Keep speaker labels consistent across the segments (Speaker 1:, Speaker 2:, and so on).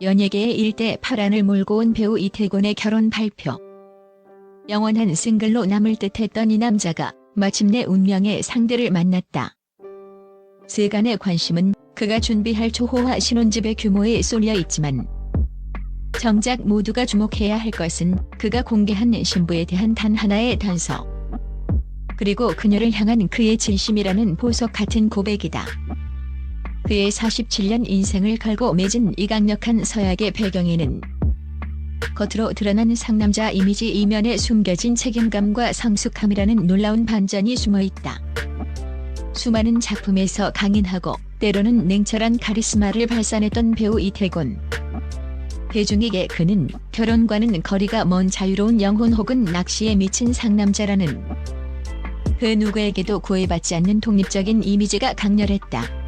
Speaker 1: 연예계의 일대 파란을 몰고 온 배우 이태곤의 결혼 발표. 영원한 싱글로 남을 듯했던 이 남자가 마침내 운명의 상대를 만났다. 세간의 관심은 그가 준비할 초호화 신혼집의 규모에 쏠려 있지만 정작 모두가 주목해야 할 것은 그가 공개한 신부에 대한 단 하나의 단서. 그리고 그녀를 향한 그의 진심이라는 보석 같은 고백이다. 그의 47년 인생을 걸고 맺은 이 강력한 서약의 배경에는 겉으로 드러난 상남자 이미지 이면에 숨겨진 책임감과 성숙함이라는 놀라운 반전이 숨어있다. 수많은 작품에서 강인하고 때로는 냉철한 카리스마를 발산했던 배우 이태곤. 대중에게 그는 결혼과는 거리가 먼 자유로운 영혼 혹은 낚시에 미친 상남자라는 그 누구에게도 구애받지 않는 독립적인 이미지가 강렬했다.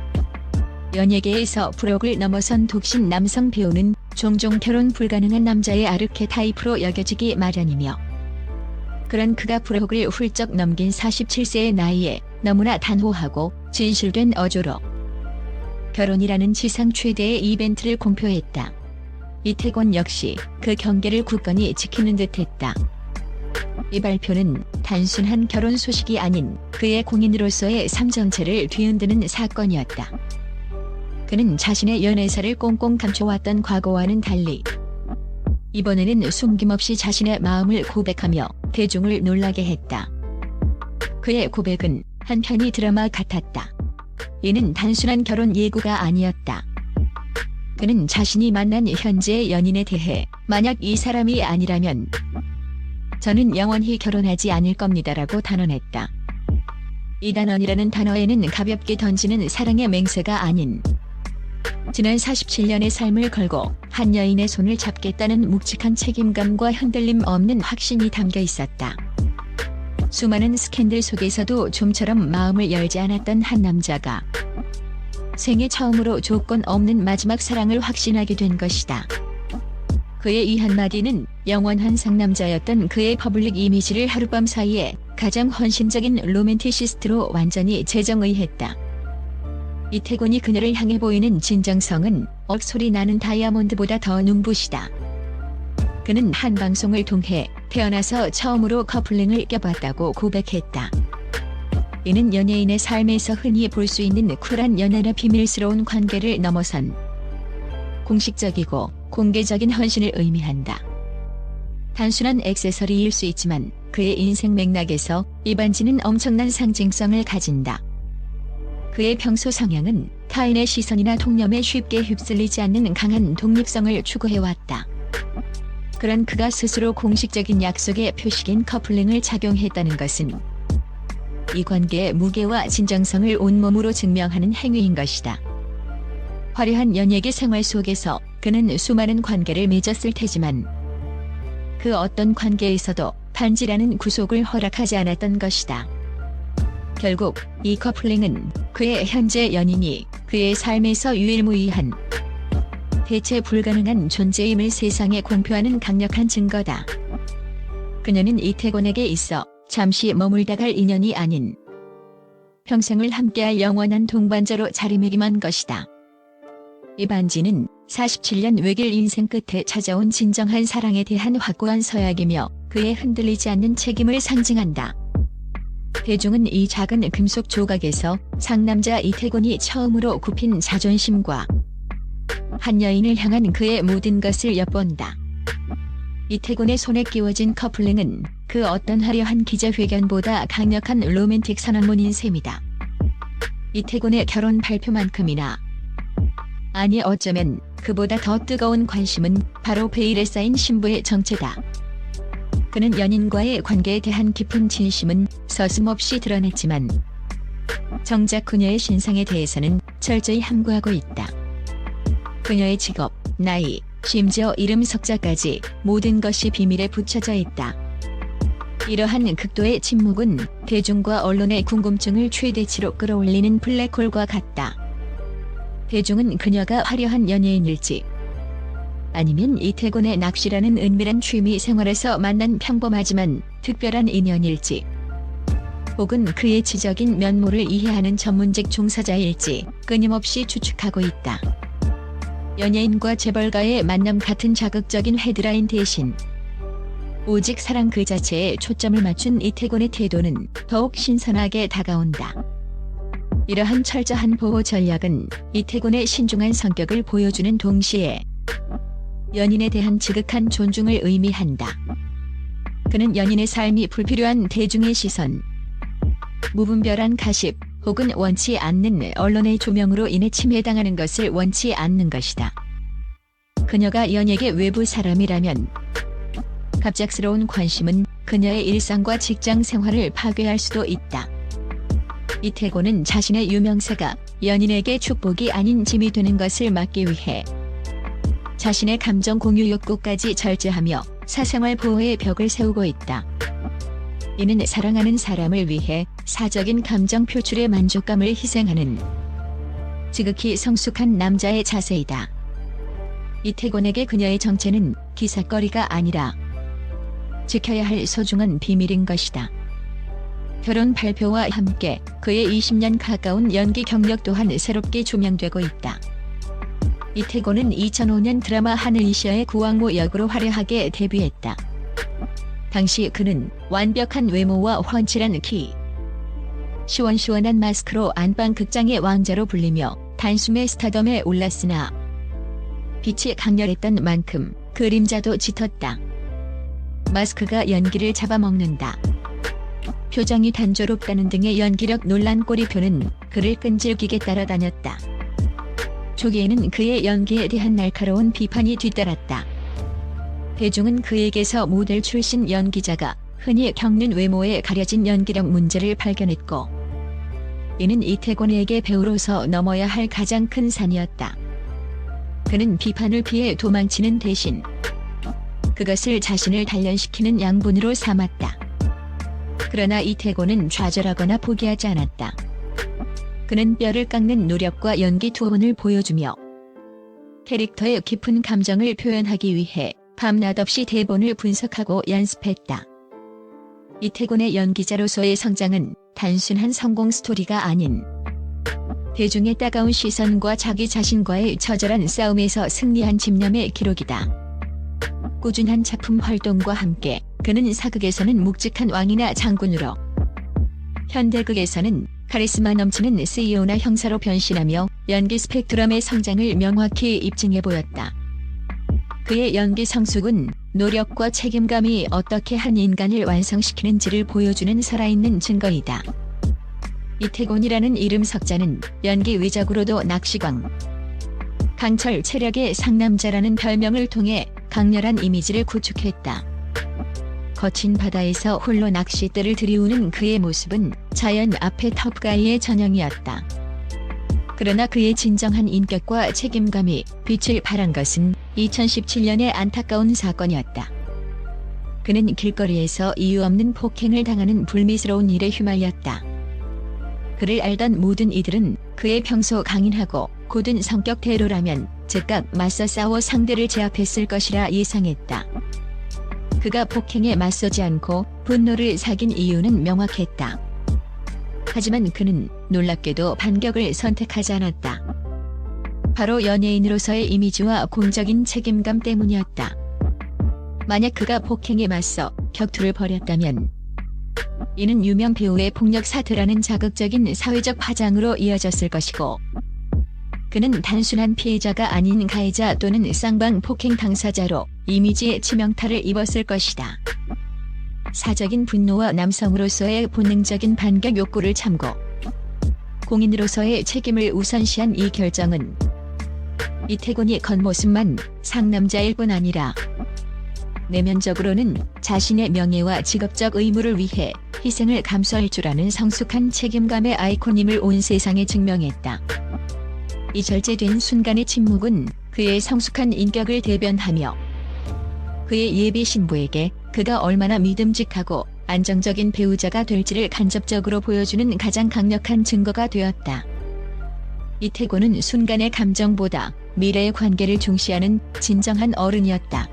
Speaker 1: 연예계에서 부록을 넘어선 독신 남성 배우는 종종 결혼 불가능한 남자의 아르케타입으로 여겨지기 마련이며 그런 그가 부록을 훌쩍 넘긴 47세의 나이에 너무나 단호하고 진실된 어조로 결혼이라는 지상 최대의 이벤트를 공표했다. 이태곤 역시 그 경계를 굳건히 지키는 듯했다. 이 발표는 단순한 결혼 소식이 아닌 그의 공인으로서의 삶 전체를 뒤흔드는 사건이었다. 그는 자신의 연애사를 꽁꽁 감춰왔던 과거와는 달리 이번에는 숨김없이 자신의 마음을 고백하며 대중을 놀라게 했다. 그의 고백은 한편이 드라마 같았다. 이는 단순한 결혼 예고가 아니었다. 그는 자신이 만난 현재의 연인에 대해 만약 이 사람이 아니라면 저는 영원히 결혼하지 않을 겁니다라고 단언했다. 이 단언이라는 단어에는 가볍게 던지는 사랑의 맹세가 아닌 지난 47년의 삶을 걸고 한 여인의 손을 잡겠다는 묵직한 책임감과 흔들림 없는 확신이 담겨 있었다. 수많은 스캔들 속에서도 좀처럼 마음을 열지 않았던 한 남자가 생애 처음으로 조건 없는 마지막 사랑을 확신하게 된 것이다. 그의 이 한마디는 영원한 상남자였던 그의 퍼블릭 이미지를 하룻밤 사이에 가장 헌신적인 로맨티시스트로 완전히 재정의했다. 이태곤이 그녀를 향해 보이는 진정성은 억소리 나는 다이아몬드보다 더 눈부시다. 그는 한 방송을 통해 태어나서 처음으로 커플링을 껴봤다고 고백했다. 이는 연예인의 삶에서 흔히 볼 수 있는 쿨한 연애나 비밀스러운 관계를 넘어선 공식적이고 공개적인 헌신을 의미한다. 단순한 액세서리일 수 있지만 그의 인생 맥락에서 이 반지는 엄청난 상징성을 가진다. 그의 평소 성향은 타인의 시선이나 통념에 쉽게 휩쓸리지 않는 강한 독립성을 추구해왔다. 그런 그가 스스로 공식적인 약속의 표식인 커플링을 착용했다는 것은 이 관계의 무게와 진정성을 온몸으로 증명하는 행위인 것이다. 화려한 연예계 생활 속에서 그는 수많은 관계를 맺었을 테지만 그 어떤 관계에서도 반지라는 구속을 허락하지 않았던 것이다. 결국 이 커플링은 그의 현재 연인이 그의 삶에서 유일무이한 대체 불가능한 존재임을 세상에 공표하는 강력한 증거다. 그녀는 이태곤에게 있어 잠시 머물다 갈 인연이 아닌 평생을 함께할 영원한 동반자로 자리매김한 것이다. 이 반지는 47년 외길 인생 끝에 찾아온 진정한 사랑에 대한 확고한 서약이며 그의 흔들리지 않는 책임을 상징한다. 대중은 이 작은 금속 조각에서 상남자 이태곤이 처음으로 굽힌 자존심과 한 여인을 향한 그의 모든 것을 엿본다. 이태곤의 손에 끼워진 커플링은 그 어떤 화려한 기자회견보다 강력한 로맨틱 선언문인 셈이다. 이태곤의 결혼 발표만큼이나 아니 어쩌면 그보다 더 뜨거운 관심은 바로 베일에 쌓인 신부의 정체다. 그는 연인과의 관계에 대한 깊은 진심은 서슴없이 드러냈지만 정작 그녀의 신상에 대해서는 철저히 함구하고 있다. 그녀의 직업, 나이, 심지어 이름 석자까지 모든 것이 비밀에 붙여져 있다. 이러한 극도의 침묵은 대중과 언론의 궁금증을 최대치로 끌어올리는 블랙홀과 같다. 대중은 그녀가 화려한 연예인일지 아니면 이태곤의 낚시라는 은밀한 취미 생활에서 만난 평범하지만 특별한 인연일지 혹은 그의 지적인 면모를 이해하는 전문직 종사자일지 끊임없이 추측하고 있다. 연예인과 재벌가의 만남 같은 자극적인 헤드라인 대신 오직 사랑 그 자체에 초점을 맞춘 이태곤의 태도는 더욱 신선하게 다가온다. 이러한 철저한 보호 전략은 이태곤의 신중한 성격을 보여주는 동시에 연인에 대한 지극한 존중을 의미한다. 그는 연인의 삶이 불필요한 대중의 시선, 무분별한 가십 혹은 원치 않는 언론의 조명으로 인해 침해당하는 것을 원치 않는 것이다. 그녀가 연예계 외부 사람이라면 갑작스러운 관심은 그녀의 일상과 직장 생활을 파괴할 수도 있다. 이태곤은 자신의 유명세가 연인에게 축복이 아닌 짐이 되는 것을 막기 위해 자신의 감정 공유 욕구까지 절제하며 사생활 보호의 벽을 세우고 있다. 이는 사랑하는 사람을 위해 사적인 감정 표출의 만족감을 희생하는 지극히 성숙한 남자의 자세이다. 이태곤에게 그녀의 정체는 기사거리가 아니라 지켜야 할 소중한 비밀인 것이다. 결혼 발표와 함께 그의 20년 가까운 연기 경력 또한 새롭게 조명되고 있다. 이태곤은 2005년 드라마 하늘이시여의 구왕모 역으로 화려하게 데뷔했다. 당시 그는 완벽한 외모와 훤칠한 키, 시원시원한 마스크로 안방 극장의 왕자로 불리며 단숨에 스타덤에 올랐으나 빛이 강렬했던 만큼 그림자도 짙었다. 마스크가 연기를 잡아먹는다, 표정이 단조롭다는 등의 연기력 논란 꼬리표는 그를 끈질기게 따라다녔다. 초기에는 그의 연기에 대한 날카로운 비판이 뒤따랐다. 대중은 그에게서 모델 출신 연기자가 흔히 겪는 외모에 가려진 연기력 문제를 발견했고, 이는 이태곤에게 배우로서 넘어야 할 가장 큰 산이었다. 그는 비판을 피해 도망치는 대신 그것을 자신을 단련시키는 양분으로 삼았다. 그러나 이태곤은 좌절하거나 포기하지 않았다. 그는 뼈를 깎는 노력과 연기 투혼을 보여주며 캐릭터의 깊은 감정을 표현하기 위해 밤낮 없이 대본을 분석하고 연습했다. 이태곤의 연기자로서의 성장은 단순한 성공 스토리가 아닌 대중의 따가운 시선과 자기 자신과의 처절한 싸움에서 승리한 집념의 기록이다. 꾸준한 작품 활동과 함께 그는 사극에서는 묵직한 왕이나 장군으로, 현대극에서는 카리스마 넘치는 CEO나 형사로 변신하며 연기 스펙트럼의 성장을 명확히 입증해 보였다. 그의 연기 성숙은 노력과 책임감이 어떻게 한 인간을 완성시키는지를 보여주는 살아있는 증거이다. 이태곤이라는 이름 석자는 연기 위적으로도 낚시광, 강철 체력의 상남자라는 별명을 통해 강렬한 이미지를 구축했다. 거친 바다에서 홀로 낚싯대를 들이우는 그의 모습은 자연 앞에 터프가이의 전형이었다. 그러나 그의 진정한 인격과 책임감이 빛을 발한 것은 2017년의 안타까운 사건이었다. 그는 길거리에서 이유 없는 폭행을 당하는 불미스러운 일에 휘말렸다. 그를 알던 모든 이들은 그의 평소 강인하고 굳은 성격대로라면 즉각 맞서 싸워 상대를 제압했을 것이라 예상했다. 그가 폭행에 맞서지 않고 분노를 사긴 이유는 명확했다. 하지만 그는 놀랍게도 반격을 선택하지 않았다. 바로 연예인으로서의 이미지와 공적인 책임감 때문이었다. 만약 그가 폭행에 맞서 격투를 벌였다면 이는 유명 배우의 폭력 사태라는 자극적인 사회적 파장으로 이어졌을 것이고, 그는 단순한 피해자가 아닌 가해자 또는 쌍방 폭행 당사자로 이미지의 치명타를 입었을 것이다. 사적인 분노와 남성으로서의 본능적인 반격 욕구를 참고 공인으로서의 책임을 우선시한 이 결정은 이태곤이 겉모습만 상남자일 뿐 아니라 내면적으로는 자신의 명예와 직업적 의무를 위해 희생을 감수할 줄 아는 성숙한 책임감의 아이콘임을 온 세상에 증명했다. 이 절제된 순간의 침묵은 그의 성숙한 인격을 대변하며 그의 예비 신부에게 그가 얼마나 믿음직하고 안정적인 배우자가 될지를 간접적으로 보여주는 가장 강력한 증거가 되었다. 이태곤은 순간의 감정보다 미래의 관계를 중시하는 진정한 어른이었다.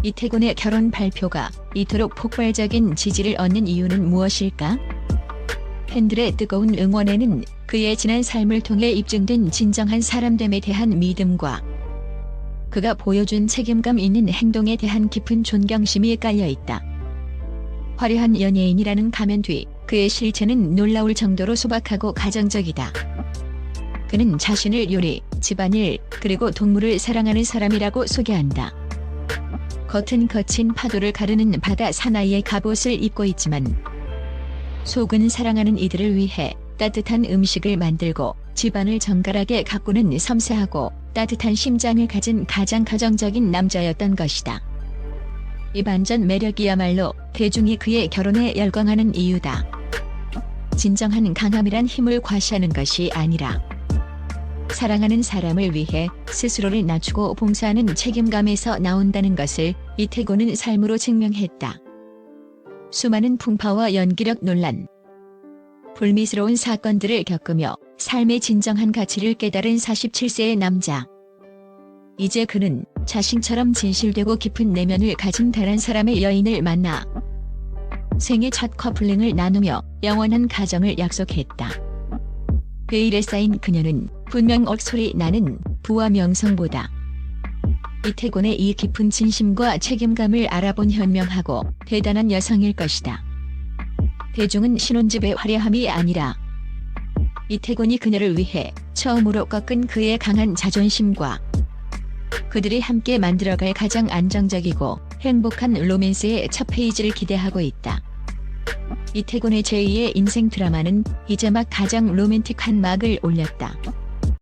Speaker 1: 이태곤의 결혼 발표가 이토록 폭발적인 지지를 얻는 이유는 무엇일까? 팬들의 뜨거운 응원에는 그의 지난 삶을 통해 입증된 진정한 사람됨에 대한 믿음과 그가 보여준 책임감 있는 행동에 대한 깊은 존경심이 깔려있다. 화려한 연예인이라는 가면 뒤 그의 실체는 놀라울 정도로 소박하고 가정적이다. 그는 자신을 요리, 집안일, 그리고 동물을 사랑하는 사람이라고 소개한다. 겉은 거친 파도를 가르는 바다 사나이의 갑옷을 입고 있지만 속은 사랑하는 이들을 위해 따뜻한 음식을 만들고 집안을 정갈하게 가꾸는 섬세하고 따뜻한 심장을 가진 가장 가정적인 남자였던 것이다. 이 반전 매력이야말로 대중이 그의 결혼에 열광하는 이유다. 진정한 강함이란 힘을 과시하는 것이 아니라 사랑하는 사람을 위해 스스로를 낮추고 봉사하는 책임감에서 나온다는 것을 이태곤은 삶으로 증명했다. 수많은 풍파와 연기력 논란, 불미스러운 사건들을 겪으며 삶의 진정한 가치를 깨달은 47세의 남자. 이제 그는 자신처럼 진실되고 깊은 내면을 가진 다른 사람의 여인을 만나 생애 첫 커플링을 나누며 영원한 가정을 약속했다. 베일에 쌓인 그녀는 분명 억소리 나는 부와 명성보다 이태곤의 이 깊은 진심과 책임감을 알아본 현명하고 대단한 여성일 것이다. 대중은 신혼집의 화려함이 아니라 이태곤이 그녀를 위해 처음으로 꺾은 그의 강한 자존심과 그들이 함께 만들어갈 가장 안정적이고 행복한 로맨스의 첫 페이지를 기대하고 있다. 이태곤의 제2의 인생 드라마는 이제 막 가장 로맨틱한 막을 올렸다.